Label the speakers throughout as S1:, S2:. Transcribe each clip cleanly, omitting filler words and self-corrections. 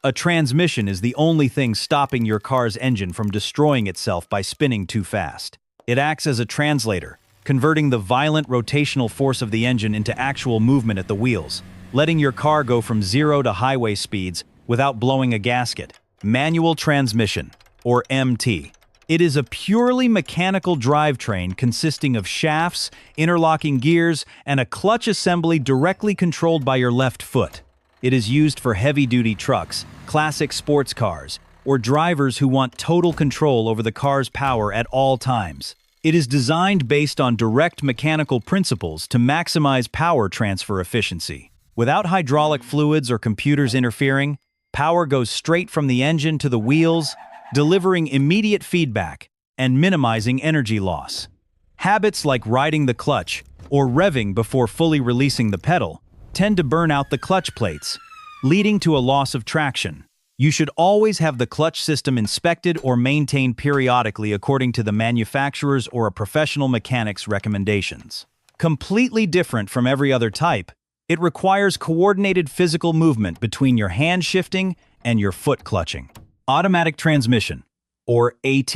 S1: A transmission is the only thing stopping your car's engine from destroying itself by spinning too fast. It acts as a translator, converting the violent rotational force of the engine into actual movement at the wheels, letting your car go from 0 to highway speeds without blowing a gasket. Manual transmission, or MT. It is a purely mechanical drivetrain consisting of shafts, interlocking gears, and a clutch assembly directly controlled by your left foot. It is used for heavy-duty trucks, classic sports cars, or drivers who want total control over the car's power at all times. It is designed based on direct mechanical principles to maximize power transfer efficiency. Without hydraulic fluids or computers interfering, power goes straight from the engine to the wheels, delivering immediate feedback and minimizing energy loss. Habits like riding the clutch or revving before fully releasing the pedal tend to burn out the clutch plates, leading to a loss of traction. You should always have the clutch system inspected or maintained periodically according to the manufacturer's or a professional mechanic's recommendations. Completely different from every other type, it requires coordinated physical movement between your hand shifting and your foot clutching. Automatic transmission, or AT.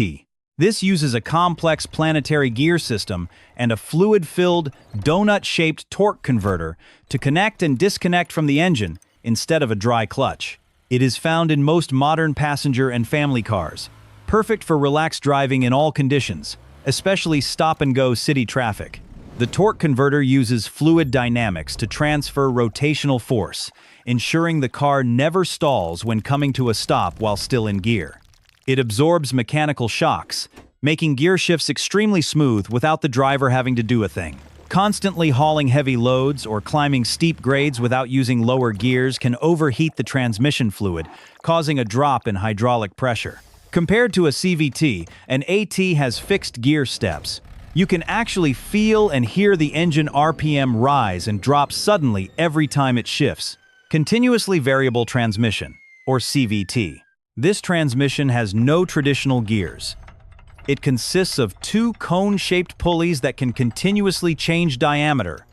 S1: This uses a complex planetary gear system and a fluid-filled, donut-shaped torque converter to connect and disconnect from the engine instead of a dry clutch. It is found in most modern passenger and family cars, perfect for relaxed driving in all conditions, especially stop-and-go city traffic. The torque converter uses fluid dynamics to transfer rotational force, ensuring the car never stalls when coming to a stop while still in gear. It absorbs mechanical shocks, making gear shifts extremely smooth without the driver having to do a thing. Constantly hauling heavy loads or climbing steep grades without using lower gears can overheat the transmission fluid, causing a drop in hydraulic pressure. Compared to a CVT, an AT has fixed gear steps. You can actually feel and hear the engine RPM rise and drop suddenly every time it shifts. Continuously variable transmission, or CVT. This transmission has no traditional gears. It consists of two cone-shaped pulleys that can continuously change diameter,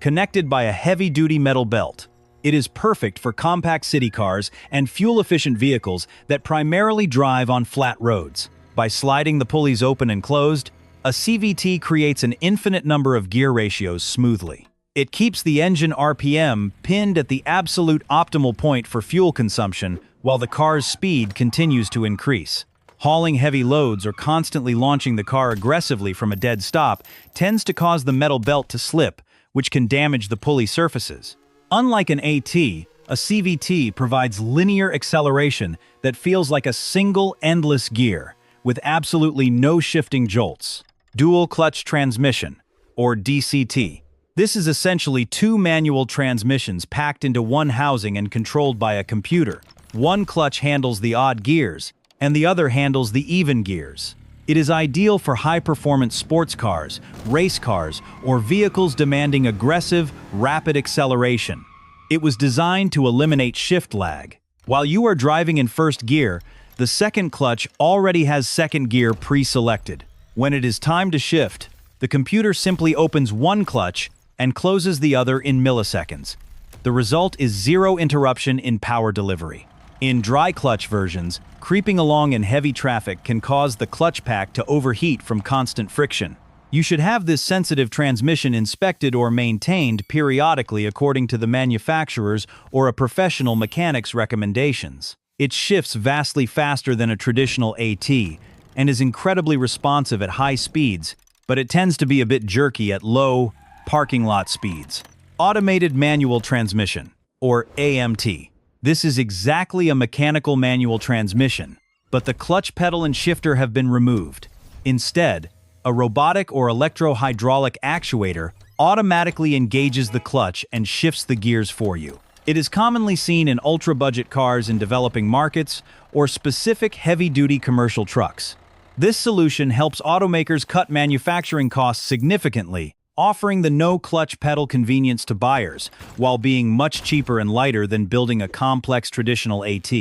S1: connected by a heavy-duty metal belt. It is perfect for compact city cars and fuel-efficient vehicles that primarily drive on flat roads. By sliding the pulleys open and closed, a CVT creates an infinite number of gear ratios smoothly. It keeps the engine RPM pinned at the absolute optimal point for fuel consumption while the car's speed continues to increase. Hauling heavy loads or constantly launching the car aggressively from a dead stop tends to cause the metal belt to slip, which can damage the pulley surfaces. Unlike an AT, a CVT provides linear acceleration that feels like a single endless gear, with absolutely no shifting jolts. Dual clutch transmission, or DCT. This is essentially two manual transmissions packed into one housing and controlled by a computer. One clutch handles the odd gears, and the other handles the even gears. It is ideal for high-performance sports cars, race cars, or vehicles demanding aggressive, rapid acceleration. It was designed to eliminate shift lag. While you are driving in first gear, the second clutch already has second gear pre-selected. When it is time to shift, the computer simply opens one clutch and closes the other in milliseconds. The result is zero interruption in power delivery. In dry clutch versions, creeping along in heavy traffic can cause the clutch pack to overheat from constant friction. You should have this sensitive transmission inspected or maintained periodically according to the manufacturer's or a professional mechanic's recommendations. It shifts vastly faster than a traditional AT and is incredibly responsive at high speeds, but it tends to be a bit jerky at low, parking lot speeds. Automated manual transmission, or AMT. This is exactly a mechanical manual transmission, but the clutch pedal and shifter have been removed. Instead, a robotic or electro-hydraulic actuator automatically engages the clutch and shifts the gears for you. It is commonly seen in ultra-budget cars in developing markets or specific heavy-duty commercial trucks. This solution helps automakers cut manufacturing costs significantly, offering the no-clutch pedal convenience to buyers, while being much cheaper and lighter than building a complex traditional AT.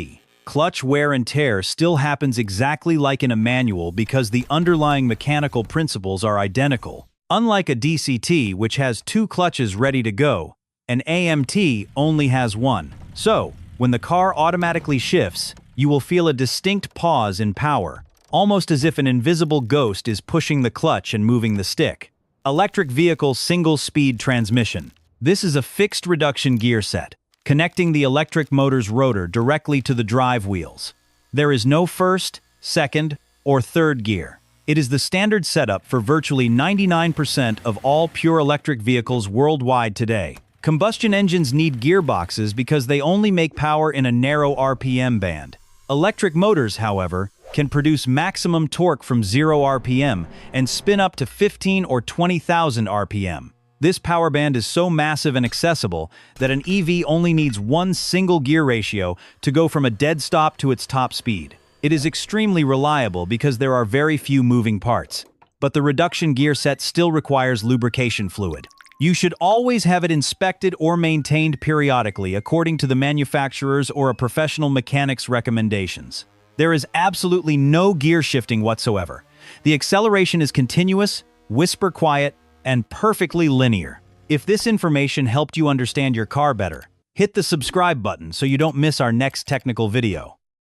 S1: Clutch wear and tear still happens exactly like in a manual because the underlying mechanical principles are identical. Unlike a DCT, which has two clutches ready to go, an AMT only has one. So, When the car automatically shifts, you will feel a distinct pause in power, almost as if an invisible ghost is pushing the clutch and moving the stick. Electric vehicle single-speed transmission. This is a fixed reduction gear set, connecting the electric motor's rotor directly to the drive wheels. There is no first, second, or third gear. It is the standard setup for virtually 99% of all pure electric vehicles worldwide today. Combustion engines need gearboxes because they only make power in a narrow RPM band. Electric motors, however, can produce maximum torque from 0 RPM and spin up to 15 or 20,000 RPM. This power band is so massive and accessible that an EV only needs one single gear ratio to go from a dead stop to its top speed. It is extremely reliable because there are very few moving parts, but the reduction gear set still requires lubrication fluid. You should always have it inspected or maintained periodically according to the manufacturer's or a professional mechanic's recommendations. There is absolutely no gear shifting whatsoever. The acceleration is continuous, whisper quiet, and perfectly linear. If this information helped you understand your car better, hit the subscribe button so you don't miss our next technical video.